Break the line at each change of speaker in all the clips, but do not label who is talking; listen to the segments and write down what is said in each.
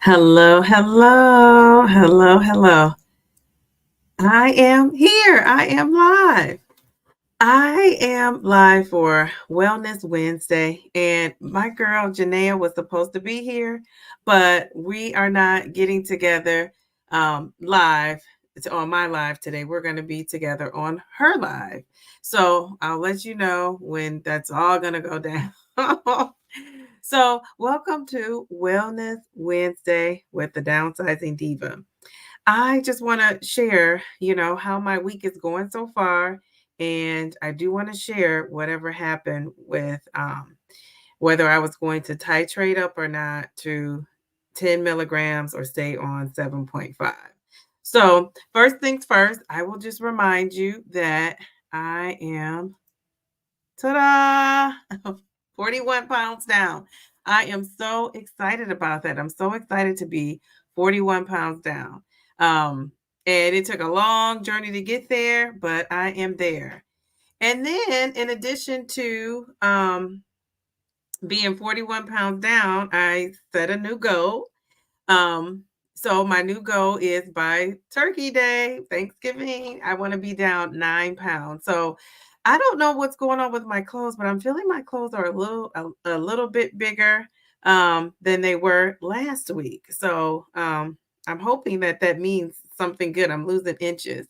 Hello, hello, hello, hello. I am here. I am live. I am live for Wellness Wednesday, and my girl Janaea was supposed to be here, but we are not getting together live. It's on my live today. We're going to be together on her live. So I'll let you know when that's all going to go down. So, welcome to Wellness Wednesday with the Downsizing Diva. I just want to share, how my week is going so far. And I do want to share whatever happened with whether I was going to titrate up or not to 10 milligrams or stay on 7.5. So, first things first, I will just remind you that I am, ta da, 41 pounds down. I am so excited about that. I'm so excited to be 41 pounds down. Um, and it took a long journey to get there, but I am there. And then, in addition to being 41 pounds down, I set a new goal. Um, so, my new goal is by Turkey Day, Thanksgiving, I want to be down 9 pounds. So, I don't know what's going on with my clothes, but I'm feeling my clothes are a little bit bigger than they were last week. So I'm hoping that that means something good. I'm losing inches.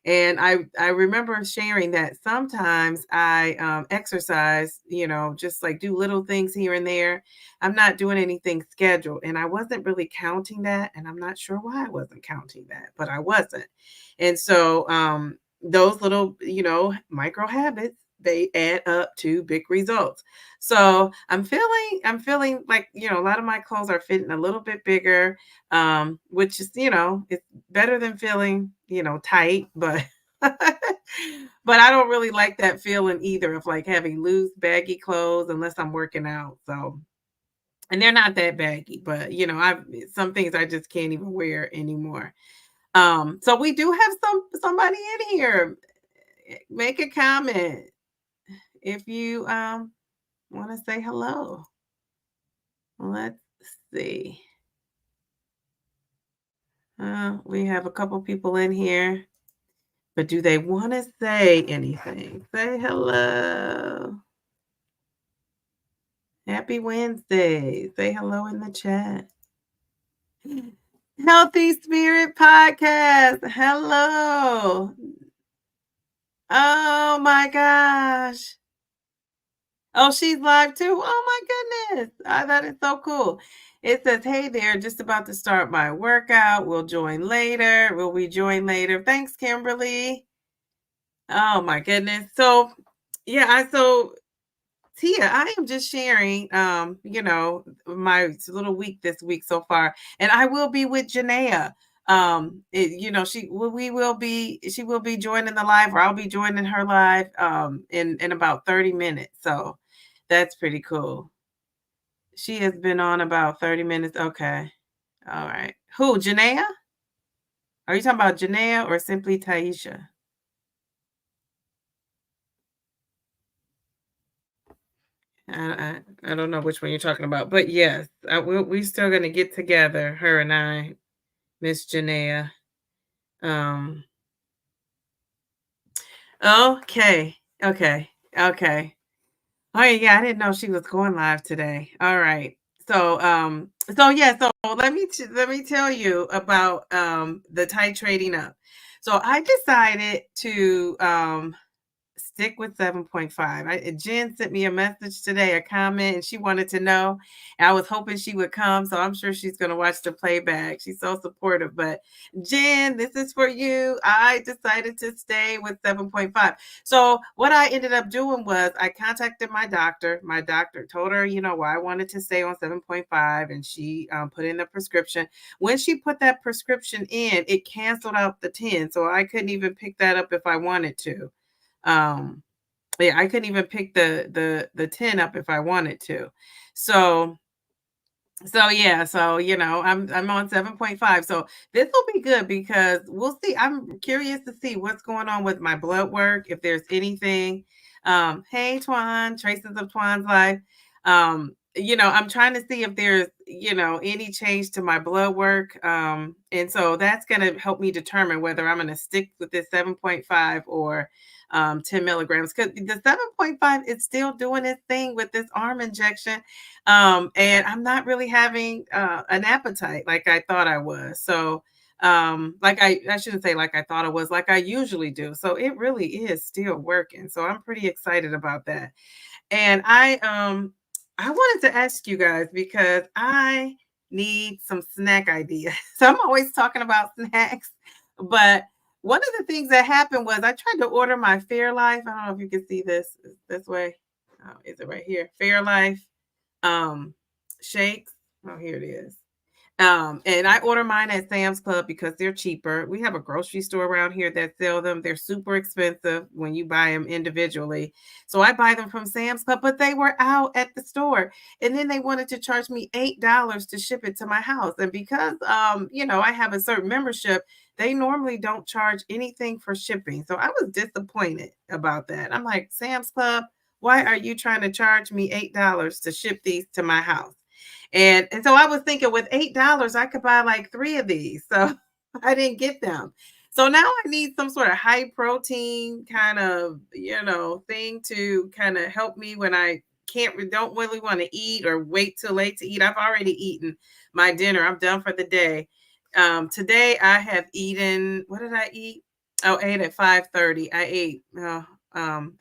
And I remember sharing that sometimes I exercise, just like do little things here and there. I'm not doing anything scheduled. And I wasn't really counting that. And I'm not sure why I wasn't counting that, but I wasn't. And so those little, micro habits, they add up to big results. So I'm feeling like, a lot of my clothes are fitting a little bit bigger, which is, it's better than feeling, tight, but but I don't really like that feeling either of like having loose, baggy clothes unless I'm working out. So and they're not that baggy, but I've some things I just can't even wear anymore. So we do have somebody in here. Make a comment if you want to say hello. Let's see. We have a couple people in here, but do they want to say anything? Say hello. Happy Wednesday. Say hello in the chat. Healthy Spirit Podcast. Hello. Oh my gosh. Oh, she's live too? Oh my goodness. That is so cool. It says, hey there, just about to start my workout. We'll join later. Will we join later? Thanks, Kimberly. Oh my goodness. So yeah, so Tia, I am just sharing my little week this week so far. And I will be with Janaea. She will be joining the live, or I'll be joining her live in about 30 minutes. So that's pretty cool. She has been on about 30 minutes. Okay. All right. Who, Janaea? Are you talking about Janaea or simply Taisha? I don't know which one you're talking about, but yes, we still gonna get together, her and I, Miss Janaea. Um, okay, okay, okay. Oh yeah, I didn't know she was going live today. All right. So yeah, so let me tell you about the titrating up. So I decided to stick with 7.5. Jen sent me a message today, a comment, and she wanted to know. I was hoping she would come, so I'm sure she's going to watch the playback. She's so supportive. But Jen, this is for you. I decided to stay with 7.5. So what I ended up doing was I contacted my doctor. My doctor told her, why I wanted to stay on 7.5, and she put in the prescription. When she put that prescription in, it canceled out the 10, so I couldn't even pick that up if I wanted to. Um, yeah, I couldn't even pick the 10 up if I wanted to. So yeah, so I'm on 7.5. So this will be good because we'll see. I'm curious to see what's going on with my blood work, if there's anything. Hey Twan, Traces of Twan's Life. I'm trying to see if there's, any change to my blood work. And so that's going to help me determine whether I'm going to stick with this 7.5 or 10 milligrams. Because the 7.5 is still doing its thing with this arm injection. And I'm not really having an appetite like I thought I was. So, like I shouldn't say like I thought I was, like I usually do. So it really is still working. So I'm pretty excited about that. And I wanted to ask you guys because I need some snack ideas. So I'm always talking about snacks, but one of the things that happened was I tried to order my Fairlife. I don't know if you can see this way. Oh, is it right here? Fairlife um shakes. Oh, here it is. And I order mine at Sam's Club because they're cheaper. We have a grocery store around here that sell them. They're super expensive when you buy them individually. So I buy them from Sam's Club, but they were out at the store. And then they wanted to charge me $8 to ship it to my house. And because I have a certain membership, they normally don't charge anything for shipping. So I was disappointed about that. I'm like, Sam's Club, why are you trying to charge me $8 to ship these to my house? And so I was thinking with $8, I could buy like 3 of these. So I didn't get them. So now I need some sort of high protein kind of, thing to kind of help me when I don't really want to eat or wait till late to eat. I've already eaten my dinner. I'm done for the day. Today I have eaten, what did I eat? Oh, I ate at 5:30. I ate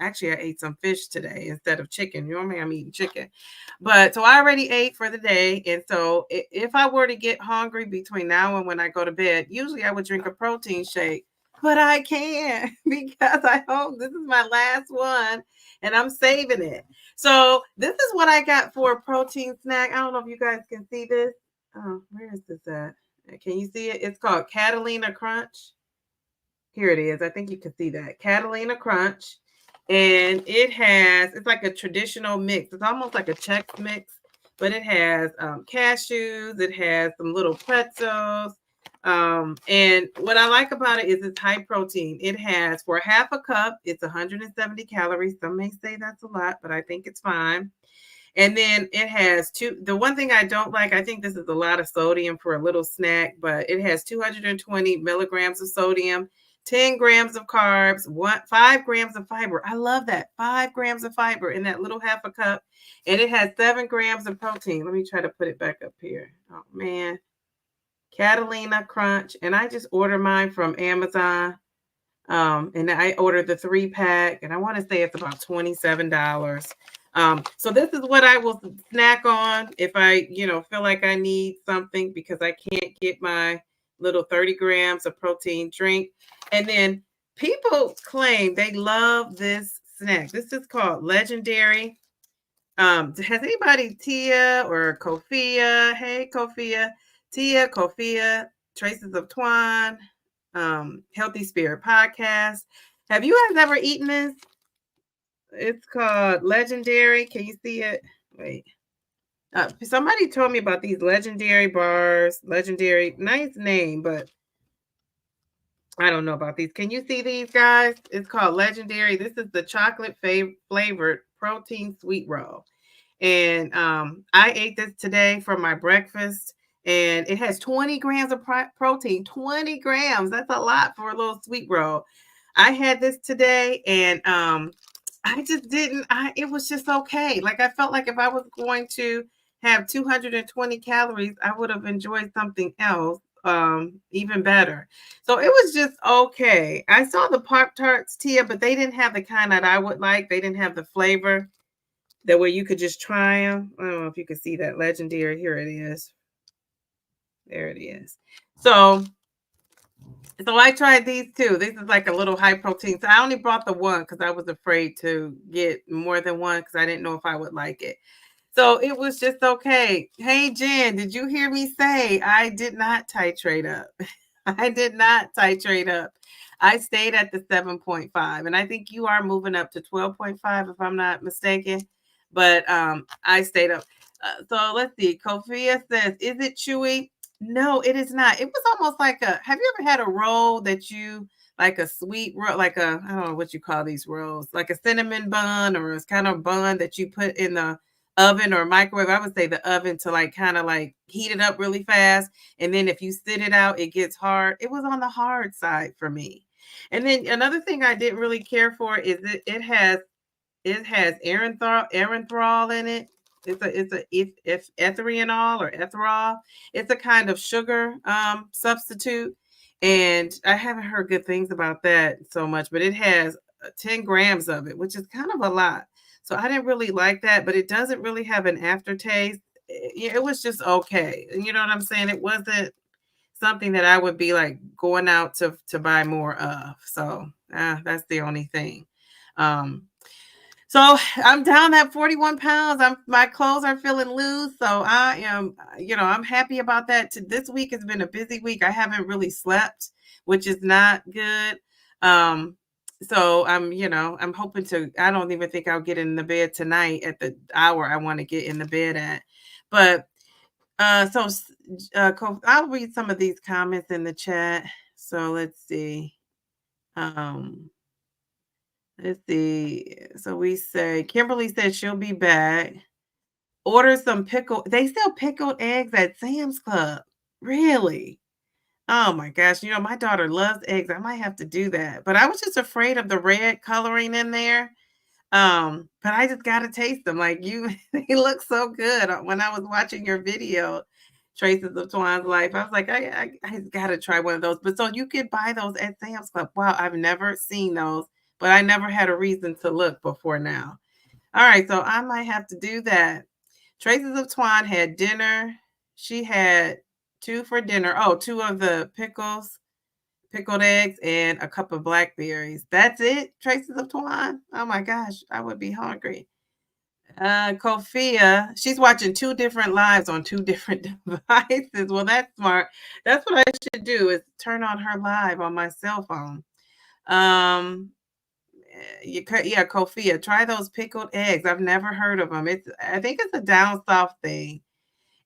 actually I ate some fish today instead of chicken. Normally I'm eating chicken. But so I already ate for the day. And so if I were to get hungry between now and when I go to bed, usually I would drink a protein shake, but I can't because I hope this is my last one and I'm saving it. So this is what I got for a protein snack. I don't know if you guys can see this. Oh, where is this at? Can you see it? It's called Catalina Crunch. Here it is. I think you can see that. Catalina Crunch. And it's like a traditional mix. It's almost like a Chex mix, but it has cashews. It has some little pretzels. And what I like about it is it's high protein. It has, for half a cup, it's 170 calories. Some may say that's a lot, but I think it's fine. And then it has the one thing I don't like, I think this is a lot of sodium for a little snack, but it has 220 milligrams of sodium, 10 grams of carbs, 5 grams of fiber. I love that. 5 grams of fiber in that little half a cup. And it has 7 grams of protein. Let me try to put it back up here. Oh, man. Catalina Crunch. And I just ordered mine from Amazon. And I ordered the 3-pack, and I want to say it's about $27. So this is what I will snack on if I, feel like I need something because I can't get my little 30 grams of protein drink. And then people claim they love this snack. This is called Legendary. Has anybody, Tia or Kofia? Hey, Kofia. Tia, Kofia, Traces of Twan, Healthy Spirit Podcast. Have you guys ever eaten this? It's called Legendary. Can you see it? Wait. Somebody told me about these Legendary bars. Legendary, nice name, but I don't know about these. Can you see these, guys? It's called Legendary. This is the chocolate flavored protein sweet roll. And I ate this today for my breakfast, and it has 20 grams of protein. 20 grams. That's a lot for a little sweet roll. I had this today, and I just didn't. It was just okay. Like I felt like if I was going to have 220 calories, I would have enjoyed something else even better. So it was just okay. I saw the Pop-Tarts, Tia, but they didn't have the kind that I would like. They didn't have the flavor that way you could just try them. I don't know if you can see that Legendary. Here it is. There it is. So I tried these too. This is like a little high protein. So I only brought the one because I was afraid to get more than one because I didn't know if I would like it. So it was just okay. Hey, Jen, did you hear me say I did not titrate up? I did not titrate up. I stayed at the 7.5, and I think you are moving up to 12.5 if I'm not mistaken. But I stayed up. So let's see. Kofia says, is it chewy? No, it is not. It was almost like have you ever had a roll that you, like a sweet roll, like I don't know what you call these rolls, like a cinnamon bun or it's kind of bun that you put in the oven or microwave. I would say the oven to like kind of like heat it up really fast. And then if you sit it out, it gets hard. It was on the hard side for me. And then another thing I didn't really care for is that it has erythritol in it. It's etherinol or ethanol. It's a kind of sugar substitute, and I haven't heard good things about that so much. But it has 10 grams of it, which is kind of a lot. So I didn't really like that, but it doesn't really have an aftertaste. It was just okay. You know what I'm saying? It wasn't something that I would be like going out to buy more of. So that's the only thing. Um, so I'm down that 41 pounds. My clothes are feeling loose. So I am, I'm happy about that. This week has been a busy week. I haven't really slept, which is not good. So I'm hoping I don't even think I'll get in the bed tonight at the hour I want to get in the bed at. But I'll read some of these comments in the chat. So let's see. Let's see. So we say Kimberly said she'll be back. Order some pickle. They sell pickled eggs at Sam's Club. Really? Oh my gosh. My daughter loves eggs. I might have to do that. But I was just afraid of the red coloring in there. But I just gotta taste them. Like they look so good. When I was watching your video, Traces of Twine's Life, I was like, I gotta try one of those. But so you could buy those at Sam's Club. Wow, I've never seen those, but I never had a reason to look before now. All right, so I might have to do that. Traces of Twine had dinner. She had 2 for dinner. Oh, 2 of the pickled eggs, and a cup of blackberries. That's it, Traces of Twine? Oh my gosh, I would be hungry. Kofia, she's watching 2 different lives on 2 different devices. Well, that's smart. That's what I should do is turn on her live on my cell phone. Yeah, Kofia, try those pickled eggs. I've never heard of them. I think it's a down south thing.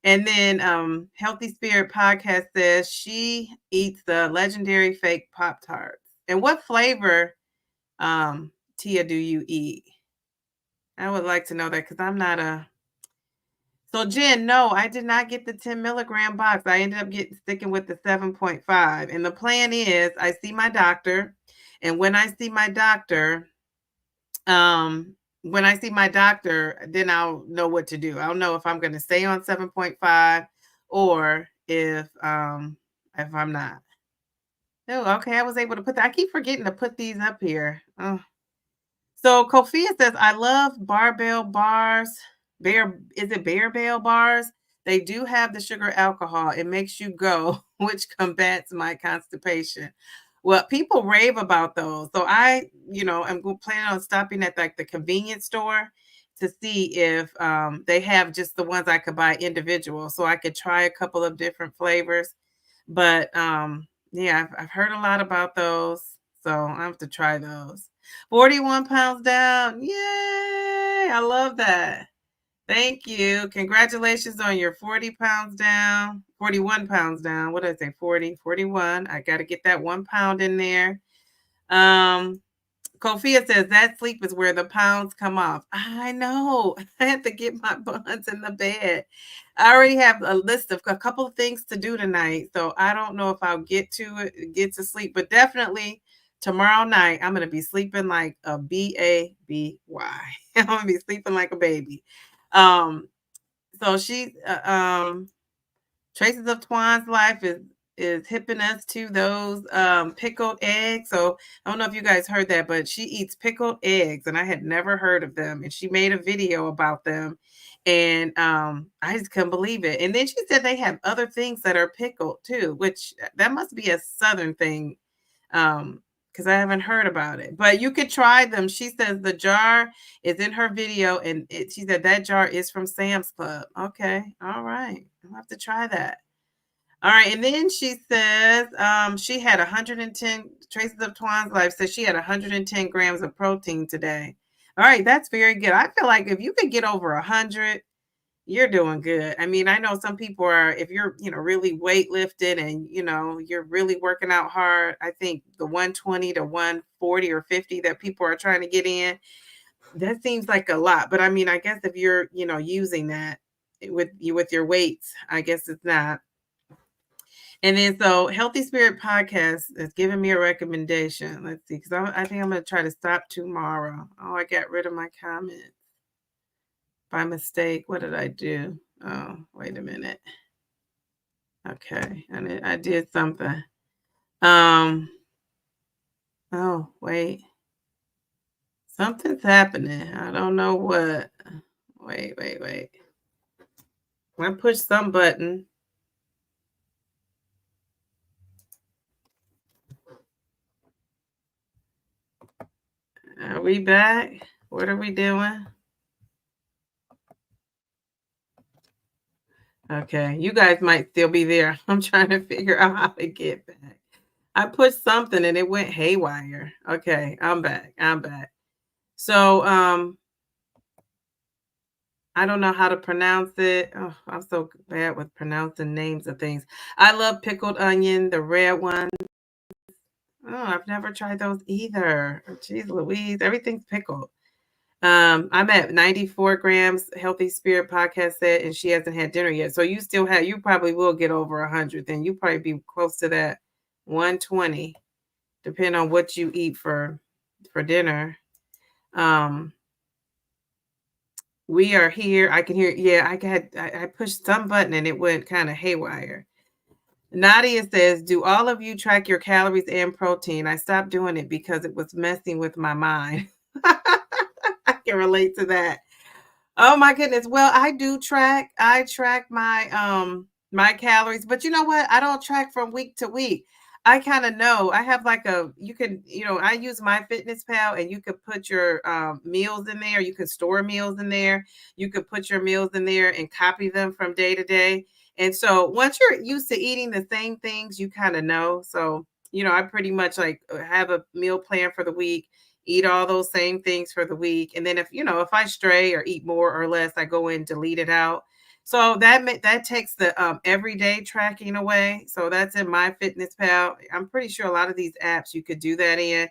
And then Healthy Spirit Podcast says she eats the legendary fake Pop-Tarts. And what flavor, Tia, do you eat? I would like to know that because I'm not a... So Jen, no, I did not get the 10 milligram box. I ended up sticking with the 7.5. And the plan is I see my doctor. And when I see my doctor, then I'll know what to do. I'll know if I'm going to stay on 7.5 or if I'm not. Oh, okay. I was able to put that. I keep forgetting to put these up here. Oh. So Kofia says, I love barbell bars. Is it barbell bars? They do have the sugar alcohol. It makes you go, which combats my constipation. Well, people rave about those. So I'm planning on stopping at like the convenience store to see if they have just the ones I could buy individual. So I could try a couple of different flavors. But yeah, I've heard a lot about those. So I have to try those. 41 pounds down. Yay! I love that. Thank you. Congratulations on your 40 pounds down, 41 pounds down. What did I say? 40, 41. I got to get that 1 pound in there. Kofia says that sleep is where the pounds come off. I know. I have to get my buns in the bed. I already have a list of a couple of things to do tonight. So I don't know if I'll get to sleep, but definitely tomorrow night, I'm going to be sleeping like a baby. I'm going to be sleeping like a baby. So Traces of Twine's Life is hipping us to those pickled eggs. So I don't know if you guys heard that, but she eats pickled eggs, and I had never heard of them. And she made a video about them, and I just couldn't believe it. And then she said they have other things that are pickled too, which that must be a Southern thing. Because I haven't heard about it, but you could try them. She says the jar is in her video, and she said that jar is from Sam's Club. Okay, all right, I'll have to try that. All right, and then she says she had 110. Traces of Twine's Life says she had 110 grams of protein today. All right, that's very good. I feel like if you could get over 100, you're doing good. I mean, I know some people are, if you're, really weightlifted and, you're really working out hard, I think the 120 to 140 or 50 that people are trying to get in, that seems like a lot, but I mean, I guess if you're, using that with your weights, I guess it's not. And then so Healthy Spirit Podcast is giving me a recommendation. Let's see, because I think I'm gonna try to stop tomorrow. Oh, I got rid of my comments by mistake. What did I do? Oh, wait a minute. Okay, and I did something. Oh, wait. Something's happening. I don't know what. Wait. I pushed some button. Are we back? What are we doing? Okay, you guys might still be there. I'm trying to figure out how to get back. I pushed something and it went haywire. Okay, I'm back. So, I don't know how to pronounce it. Oh, I'm so bad with pronouncing names of things. I love pickled onion, the red one. Oh, I've never tried those either. Jeez Louise, everything's pickled. I'm at 94 grams, Healthy Spirit Podcast said, and she hasn't had dinner yet. So you probably will get over 100. Then you probably be close to that 120, depending on what you eat for dinner. We are here. I can hear. Yeah, I pushed some button and it went kind of haywire. Nadia says, "Do all of you track your calories and protein? I stopped doing it because it was messing with my mind." I can relate to that. Oh my goodness. Well, I do track. I track my calories, but you know what? I don't track from week to week. I kind of know. I have like I use my Fitness Pal and you could put your meals in there. You could store meals in there. You could put your meals in there and copy them from day to day. And so once you're used to eating the same things, you kind of know. So, I pretty much like have a meal plan for the week, eat all those same things for the week. And then if I stray or eat more or less, I go in, delete it out. So that takes the everyday tracking away. So that's in my Fitness Pal. I'm pretty sure a lot of these apps you could do that in.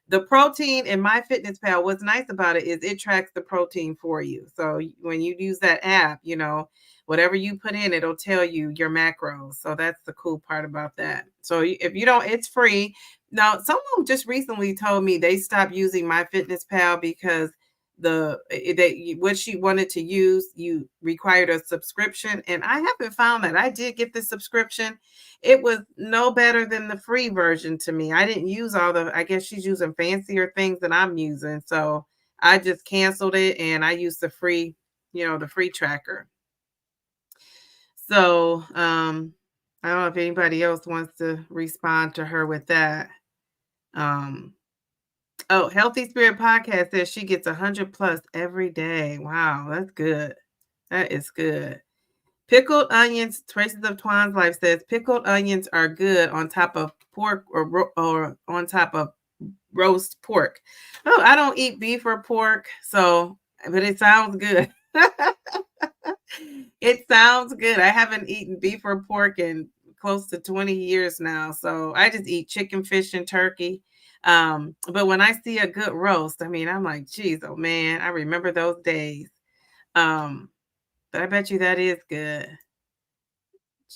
The protein in my Fitness Pal, what's nice about it is it tracks the protein for you. So when you use that app, whatever you put in, it'll tell you your macros. So that's the cool part about that. So if you don't, it's free. Now, someone just recently told me they stopped using my Fitness Pal because what she wanted to use, you required a subscription, and I haven't found that. I did get the subscription. It was no better than the free version to me. I didn't use I guess she's using fancier things than I'm using. So I just canceled it and I used the free tracker. So I don't know if anybody else wants to respond to her with that. Healthy Spirit Podcast says she gets 100 plus every day. Wow, that's good. That is good. Pickled onions, Traces of Twan's Life says pickled onions are good on top of pork or on top of roast pork. Oh, I don't eat beef or pork, but it sounds good. It sounds good. I haven't eaten beef or pork in close to 20 years now. So I just eat chicken, fish, and turkey. But when I see a good roast, I mean, I'm like, geez, oh man, I remember those days. But I bet you that is good.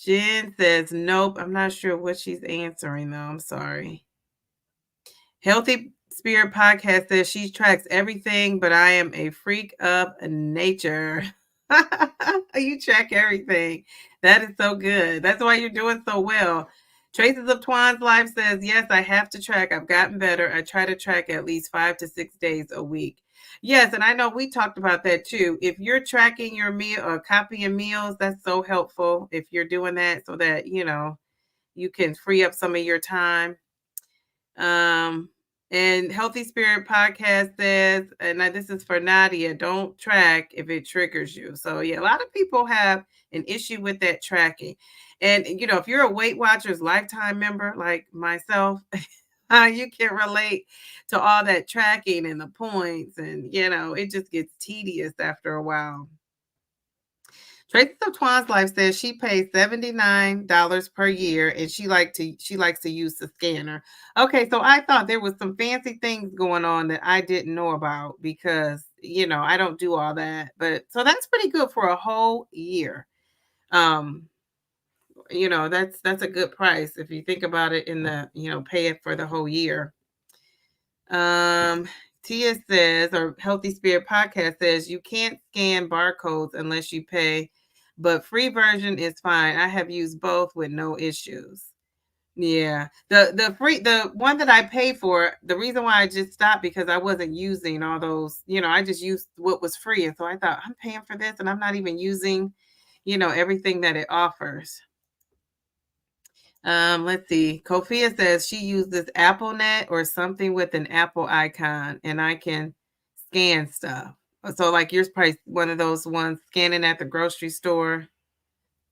Jen says, nope. I'm not sure what she's answering, though. I'm sorry. Healthy Spirit Podcast says she tracks everything, but I am a freak of nature. You track everything. That is so good. That's why you're doing so well. Traces of Twan's Life says, yes, I have to track. I've gotten better. I try to track at least 5 to 6 days a week. Yes, and I know we talked about that too. If you're tracking your meal or copying meals, that's so helpful if you're doing that so that, you can free up some of your time. And Healthy Spirit Podcast says, and this is for Nadia, don't track if it triggers you. So yeah, a lot of people have an issue with that tracking. And if you're a Weight Watchers lifetime member like myself, you can relate to all that tracking and the points, and it just gets tedious after a while. Tracy of Twan's Life says she pays $79 per year and she likes to use the scanner. Okay, so I thought there was some fancy things going on that I didn't know about because I don't do all that. But so that's pretty good for a whole year. Um, that's a good price if you think about it in pay it for the whole year. Um, Tia says, or Healthy Spirit Podcast says, you can't scan barcodes unless you pay, but free version is fine. I have used both with no issues. Yeah. The one that I paid for, the reason why I just stopped because I wasn't using all those, I just used what was free. And so I thought I'm paying for this and I'm not even using, everything that it offers. Let's see. Kofia says she uses AppleNet or something with an Apple icon, and I can scan stuff. So, like yours, probably one of those ones scanning at the grocery store.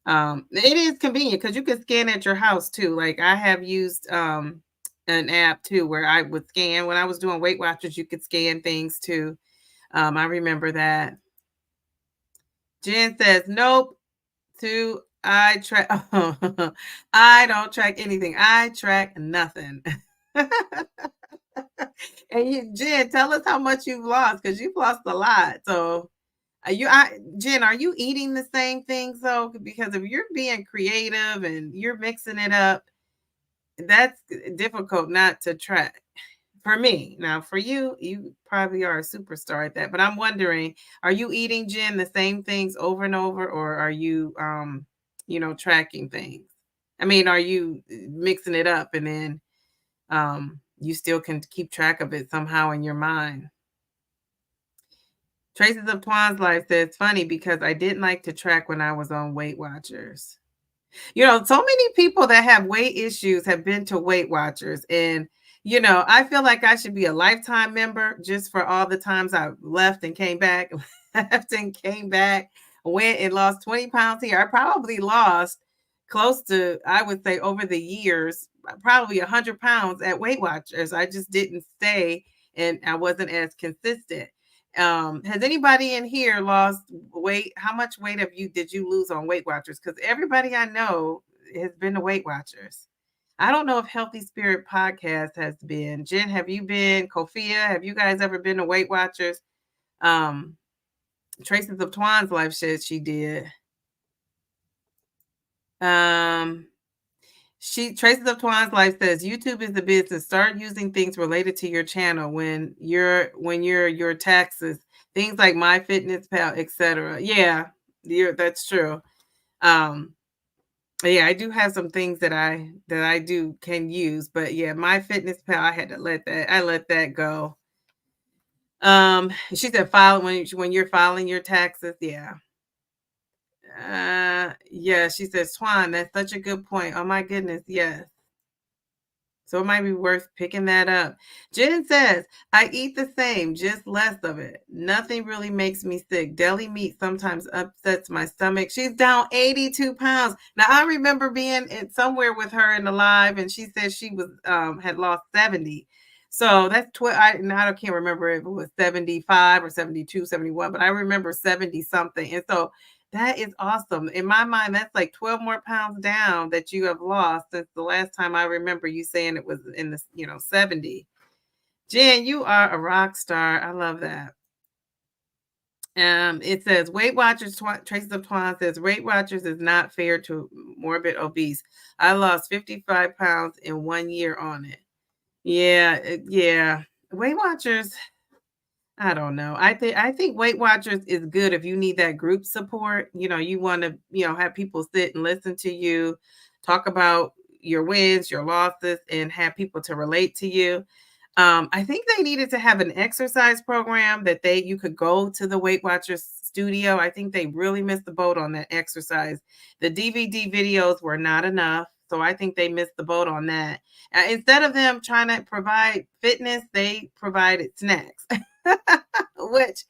It is convenient because you can scan at your house too. Like I have used an app too where I would scan when I was doing Weight Watchers. You could scan things too. I remember that. Jen says, "Nope." I track. I don't track anything. I track nothing. And Jen, tell us how much you've lost because you've lost a lot. So, Jen, are you eating the same things though? Because if you're being creative and you're mixing it up, that's difficult not to track. For me, now for you, you probably are a superstar at that. But I'm wondering, are you eating, Jen, the same things over and over, or are you, tracking things? I mean, are you mixing it up and then you still can keep track of it somehow in your mind? Traces of Twan's life says funny because I didn't like to track when I was on Weight Watchers. So many people that have weight issues have been to Weight Watchers. And, I feel like I should be a lifetime member just for all the times I left and came back, left and came back, went and lost 20 pounds here. I probably lost close to, I would say, over the years, probably 100 pounds at Weight Watchers. I just didn't stay and I wasn't as consistent. Has anybody in here lost weight? How much weight did you lose on Weight Watchers? Because everybody I know has been to Weight Watchers. I don't know if Healthy Spirit Podcast has been. Jen, have you been? Kofia, have you guys ever been to Weight Watchers? Traces of Twan's life says she did. Traces of Twan's life says YouTube is the business. Start using things related to your channel when your taxes, things like MyFitnessPal, etc. Yeah, that's true. Yeah, I do have some things that I do can use, but yeah, MyFitnessPal, I had to let that go. She said file when you're filing your taxes. Yeah. Yeah, she says, Twan, that's such a good point. Oh my goodness, yes. So it might be worth picking that up. Jen says, I eat the same, just less of it. Nothing really makes me sick. Deli meat sometimes upsets my stomach. She's down 82 pounds. Now, I remember being somewhere with her in the live, and she said she was had lost 70. So that's I can't remember if it was 75 or 72, 71, but I remember 70 something. And so that is awesome. In my mind, that's like 12 more pounds down that you have lost since the last time I remember you saying it was in the, 70. Jen, you are a rock star. I love that. It says Weight Watchers, Traces of Twan says Weight Watchers is not fair to morbid obese. I lost 55 pounds in 1 year on it. Yeah, yeah. Weight Watchers, I don't know. I think Weight Watchers is good if you need that group support. You want to, have people sit and listen to you, talk about your wins, your losses, and have people to relate to you. I think they needed to have an exercise program that you could go to the Weight Watchers studio. I think they really missed the boat on that exercise. The DVD videos were not enough. So I think they missed the boat on that. Instead of them trying to provide fitness, they provided snacks. Which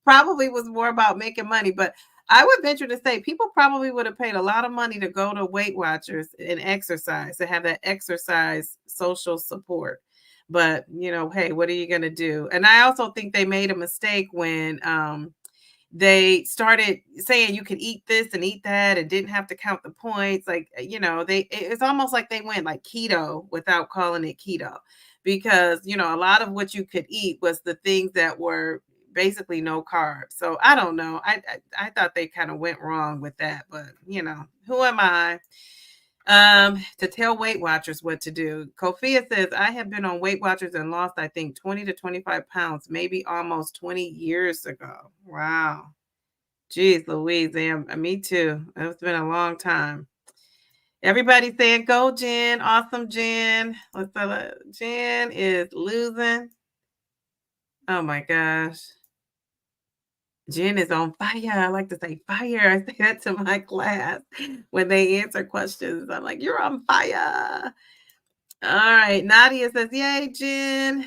probably was more about making money. But I would venture to say people probably would have paid a lot of money to go to Weight Watchers and exercise, to have that exercise social support. But, hey, what are you going to do? And I also think they made a mistake when they started saying you could eat this and eat that and didn't have to count the points. Like, it's almost like they went like keto without calling it keto, because, a lot of what you could eat was the things that were basically no carbs. So I don't know. I thought they kind of went wrong with that, but who am I to tell Weight Watchers what to do? Kofia says, I have been on Weight Watchers and lost, I think, 20 to 25 pounds, maybe almost 20 years ago. Wow. Jeez Louise, me too. It's been a long time. Everybody saying, go, Jen. Awesome, Jen. Jen is losing. Oh my gosh. Jen is on fire. I like to say fire. I say that to my class when they answer questions. I'm like, you're on fire. All right. Nadia says, yay, Jen.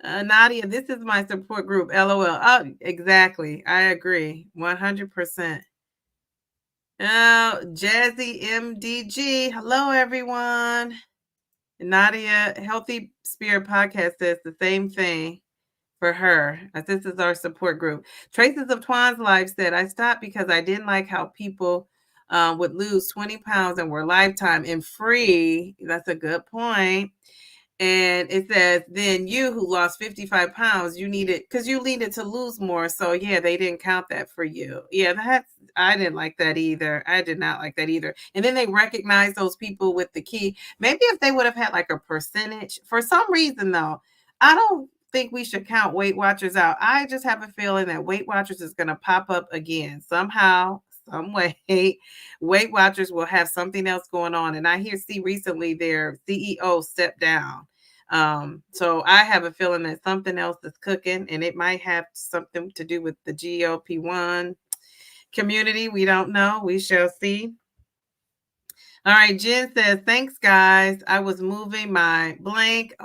Nadia, this is my support group. LOL. Oh, exactly. I agree. 100%. Oh, Jazzy MDG. Hello, everyone. Nadia, Healthy Spirit Podcast says the same thing for her, as this is our support group. Traces of Twan's Life said, I stopped because I didn't like how people would lose 20 pounds and were lifetime and free. That's a good point. And it says, then you who lost 55 pounds, you needed to lose more. So yeah, they didn't count that for you. Yeah, I didn't like that either. I did not like that either. And then they recognize those people with the key. Maybe if they would have had like a percentage, for some reason though, I don't think we should count Weight Watchers out. I just have a feeling that Weight Watchers is going to pop up again somehow, some way. Weight Watchers will have something else going on. And I see recently their CEO stepped down. So I have a feeling that something else is cooking, and it might have something to do with the GLP-1 community. We don't know. We shall see. All right, Jen says, thanks, guys. I was moving my blank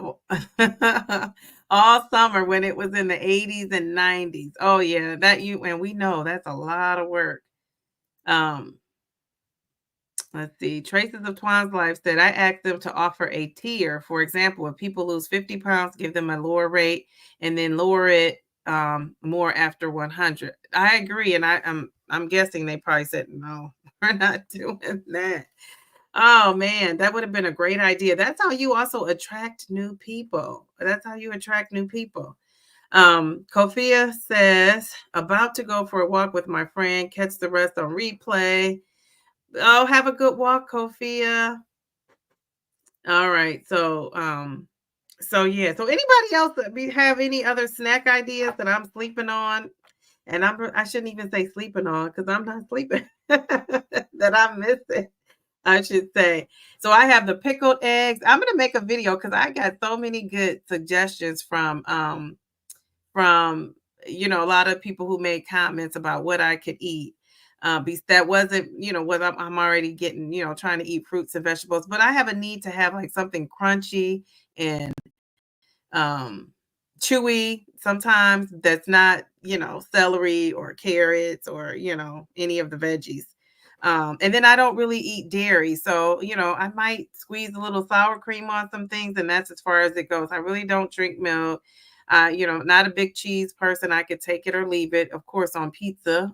all summer when it was in the 80s and 90s. Oh, yeah, and we know that's a lot of work. Let's see. Traces of Twan's Life said, I asked them to offer a tier. For example, if people lose 50 pounds, give them a lower rate and then lower it more after 100. I agree. And I'm guessing they probably said, no, we're not doing that. Oh, man, that would have been a great idea. That's how you also attract new people. Kofia says, about to go for a walk with my friend, catch the rest on replay. Oh, have a good walk, Kofia. All right. So yeah. So anybody else have any other snack ideas that I'm sleeping on? And I shouldn't even say sleeping on because I'm not sleeping. That I'm missing, I should say. So I have the pickled eggs. I'm gonna make a video because I got so many good suggestions from a lot of people who made comments about what I could eat. That wasn't, what I'm already getting, trying to eat fruits and vegetables, but I have a need to have like something crunchy and chewy sometimes that's not, celery or carrots or, any of the veggies. And then I don't really eat dairy. So, I might squeeze a little sour cream on some things, and that's as far as it goes. I really don't drink milk. Not a big cheese person. I could take it or leave it. Of course, on pizza,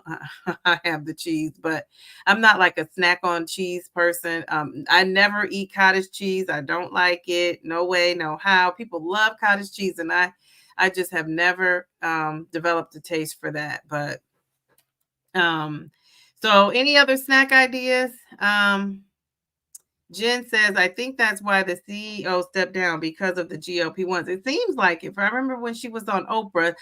I have the cheese, but I'm not like a snack on cheese person. I never eat cottage cheese. I don't like it. No way, no how. People love cottage cheese, and I just have never developed a taste for that. But so any other snack ideas? Jen says, I think that's why the CEO stepped down because of the GLP-1s. It seems like, if I remember when she was on Oprah,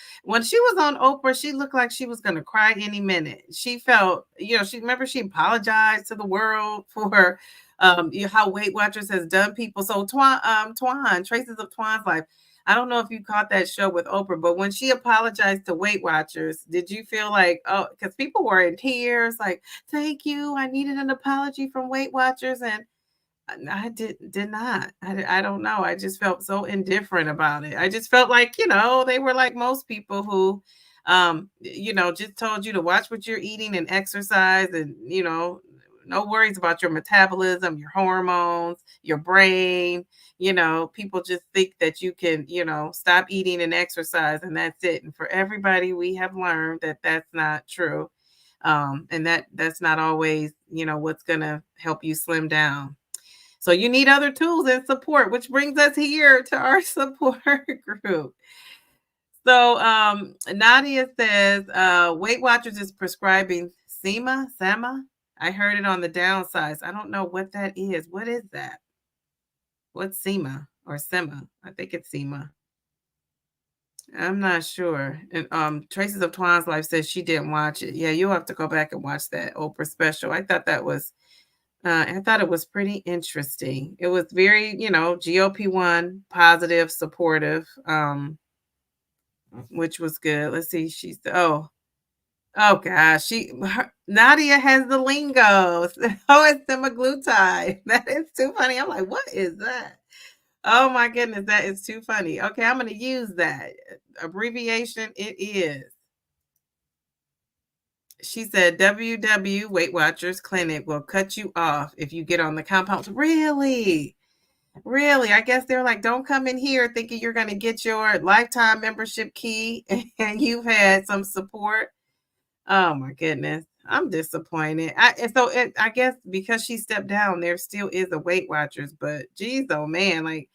she looked like she was going to cry any minute. She felt, she apologized to the world for how Weight Watchers has done people. So Twan, Traces of Twan's Life. I don't know if you caught that show with Oprah, but when she apologized to Weight Watchers, did you feel like, oh, because people were in tears, like, thank you, I needed an apology from Weight Watchers, and I did not. I don't know. I just felt so indifferent about it. I just felt like, they were like most people who, just told you to watch what you're eating and exercise and, no worries about your metabolism, your hormones, your brain. People just think that you can, stop eating and exercise and that's it. And for everybody, we have learned that that's not true. And that's not always, what's going to help you slim down. So you need other tools and support, which brings us here to our support group. So Nadia says Weight Watchers is prescribing SEMA. I heard it on the downsides. I don't know what that is. What is that? What's SEMA or SEMA? I think it's SEMA. I'm not sure. And Traces of Twan's Life says she didn't watch it. Yeah, you'll have to go back and watch that Oprah special. I thought it was pretty interesting. It was very, GOP1 positive, supportive, which was good. Let's see. Oh gosh, Nadia has the lingo. Oh, it's semaglutide. That is too funny. I'm like, what is that? Oh my goodness, that is too funny. Okay, I'm gonna use that abbreviation. It is. She said, "WW Weight Watchers Clinic will cut you off if you get on the compound." Really? Really? I guess they're like, don't come in here thinking you're going to get your lifetime membership key and you've had some support. Oh my goodness. I'm disappointed. I guess because she stepped down, there still is a Weight Watchers, but geez, oh man, like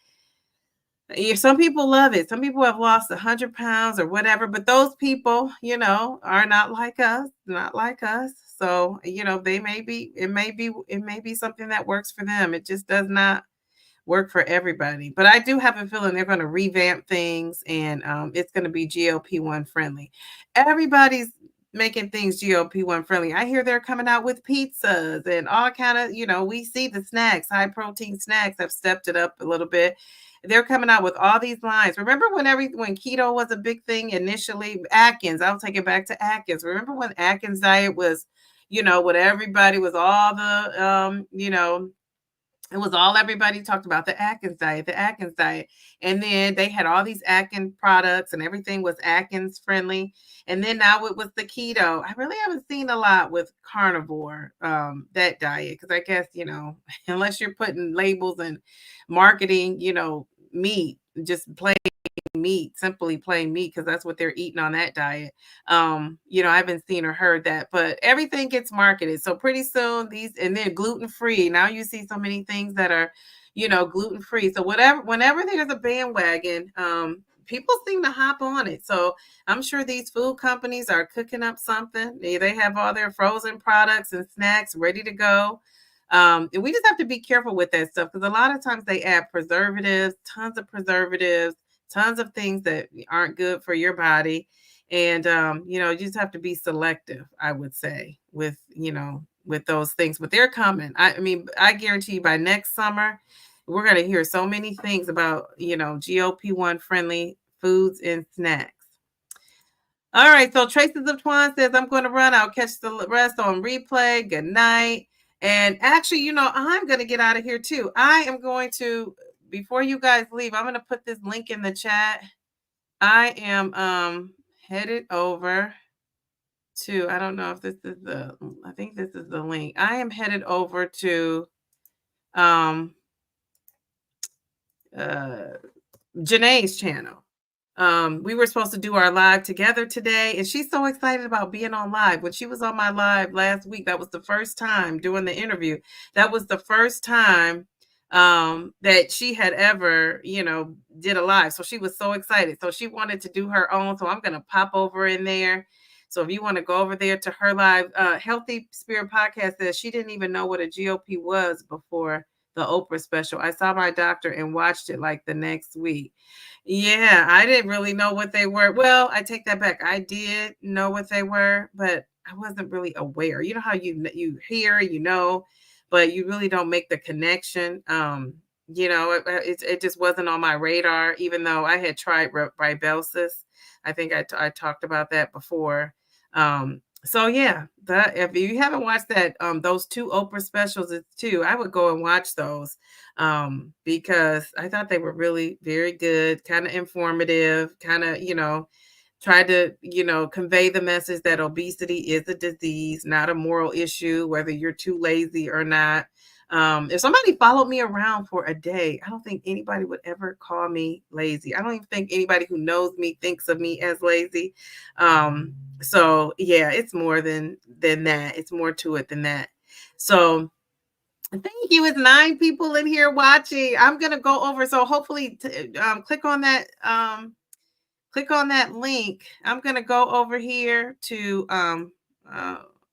yeah, some people love it. Some people have lost 100 pounds or whatever, but those people, are not like us, not like us. So, it may be something that works for them. It just does not work for everybody. But I do have a feeling they're going to revamp things and it's going to be GLP-1 friendly. Everybody's making things GLP-1 friendly. I hear they're coming out with pizzas and all kind of, we see the snacks, high protein snacks have stepped it up a little bit. They're coming out with all these lines. Remember when keto was a big thing initially? Atkins, I'll take it back to Atkins. Remember when Atkins diet was, what everybody was all the it was all everybody talked about, the Atkins diet, the Atkins diet. And then they had all these Atkins products and everything was Atkins friendly. And then now it was the keto. I really haven't seen a lot with carnivore, that diet. Cause I guess, unless you're putting labels and marketing, meat, just plain meat, simply plain meat, because that's what they're eating on that diet. I haven't seen or heard that, but everything gets marketed. So pretty soon and then gluten free. Now you see so many things that are, gluten free. So whenever there's a bandwagon, people seem to hop on it. So I'm sure these food companies are cooking up something. They have all their frozen products and snacks ready to go. And we just have to be careful with that stuff because a lot of times they add preservatives, tons of things that aren't good for your body. And, you just have to be selective, I would say, with those things. But they're coming. I mean, I guarantee you by next summer, we're going to hear so many things about, GLP-1 friendly foods and snacks. All right. So Traces of Twan says, I'm going to run. I'll catch the rest on replay. Good night. And actually, I'm going to get out of here too. I am going to, before you guys leave, I'm going to put this link in the chat. I am headed over to, I don't know if I think this is the link. I am headed over to Janae's channel. We were supposed to do our live together today, and she's so excited about being on live. When she was on my live last week, that was the first time doing the interview. That was the first time that she had ever, did a live. So she was so excited. So she wanted to do her own. So I'm going to pop over in there. So if you want to go over there to her live, Healthy Spirit Podcast says she didn't even know what a GOP was before the Oprah special. I saw my doctor and watched it like the next week. Yeah, I didn't really know what they were. Well, I take that back. I did know what they were, but I wasn't really aware. You know how you hear, but you really don't make the connection. It just wasn't on my radar, even though I had tried Ribelsis. I think I talked about that before. So yeah, if you haven't watched that, those two Oprah specials, I would go and watch those, because I thought they were really very good, kind of informative, kind of, tried to, convey the message that obesity is a disease, not a moral issue, whether you're too lazy or not. If somebody followed me around for a day, I don't think anybody would ever call me lazy. I don't even think anybody who knows me thinks of me as lazy. So yeah, it's more than that. It's more to it than that. So thank you. It's 9 people in here watching. I'm gonna go over. So hopefully, click on that click on that link. I'm gonna go over here to uh,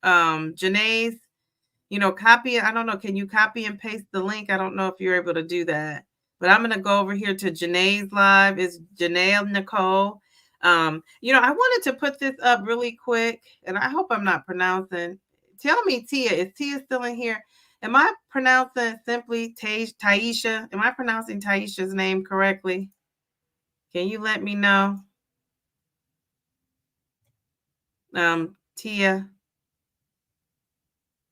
Janae's, copy it. I don't know. Can you copy and paste the link? I don't know if you're able to do that. But I'm gonna go over here to Janae's live. It's Janae Nicole. I wanted to put this up really quick, and I hope I'm not pronouncing. Tell me, Tia, is Tia still in here? Am I pronouncing simply Taisha? Am I pronouncing Taisha's name correctly? Can you let me know? Tia,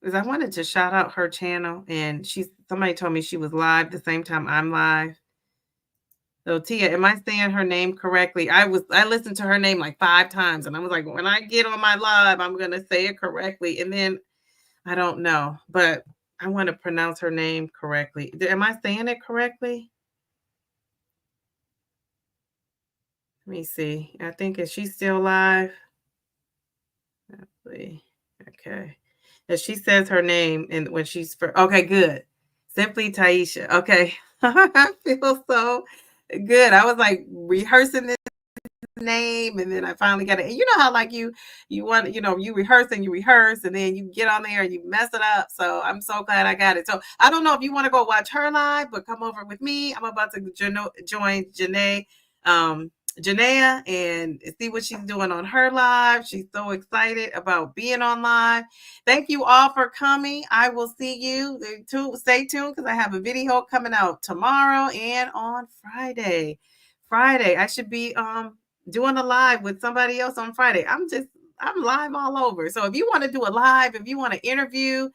because I wanted to shout out her channel, and somebody told me she was live the same time I'm live. So Tia, am I saying her name correctly? I listened to her name like 5 times, and I was like, when I get on my live, I'm gonna say it correctly. And then I don't know, but I want to pronounce her name correctly. Am I saying it correctly? Let me see. I think is she still live? Okay. And she says her name and when she's okay, good. Simply Taisha. Okay. I feel so good. I was like rehearsing this name, and then I finally got it. And you know how like you want, you rehearse and then you get on there and you mess it up. So I'm so glad I got it. So I don't know if you want to go watch her live, but come over with me. I'm about to join Janaea and see what she's doing on her live. She's so excited about being on live. Thank you all for coming. I will see you. Stay tuned because I have a video coming out tomorrow and on Friday. I should be doing a live with somebody else on Friday. I'm live all over. So if you want to do a live, if you want to interview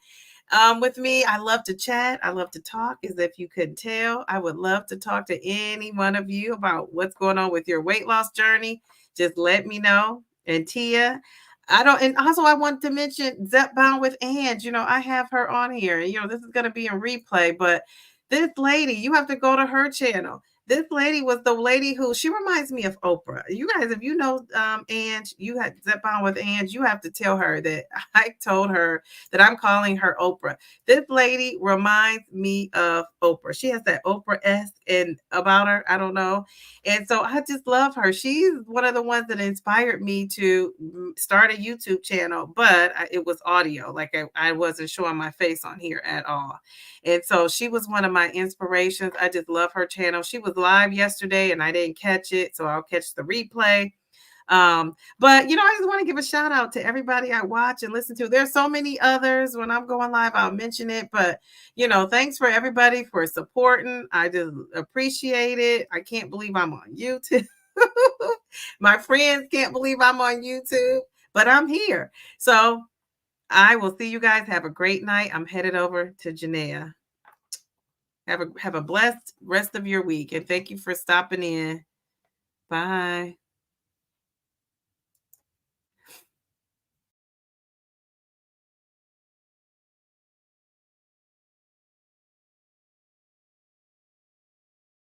with me, I love to chat. I love to talk, as if you couldn't tell. I would love to talk to any one of you about what's going on with your weight loss journey. Just let me know. And Tia, and also I want to mention Zep Bound with Ange. I have her on here. This is going to be in replay, but this lady, you have to go to her channel. This lady was the lady she reminds me of Oprah. You guys, if you know Ange, you had Zep on with Ange, you have to tell her that I told her that I'm calling her Oprah. This lady reminds me of Oprah. She has that Oprah-esque and about her. I don't know. And so I just love her. She's one of the ones that inspired me to start a YouTube channel, but it was audio. Like I wasn't showing my face on here at all. And so she was one of my inspirations. I just love her channel. She was live yesterday and I didn't catch it, so I'll catch the replay. But I just want to give a shout out to everybody I watch and listen to. There's so many others. When I'm going live, I'll mention it. But thanks for everybody for supporting. I just appreciate it. I can't believe I'm on YouTube. My friends can't believe I'm on YouTube, but I'm here. So I will see you guys. Have a great night. I'm headed over to Janaea. Have a blessed rest of your week, and thank you for stopping in. Bye.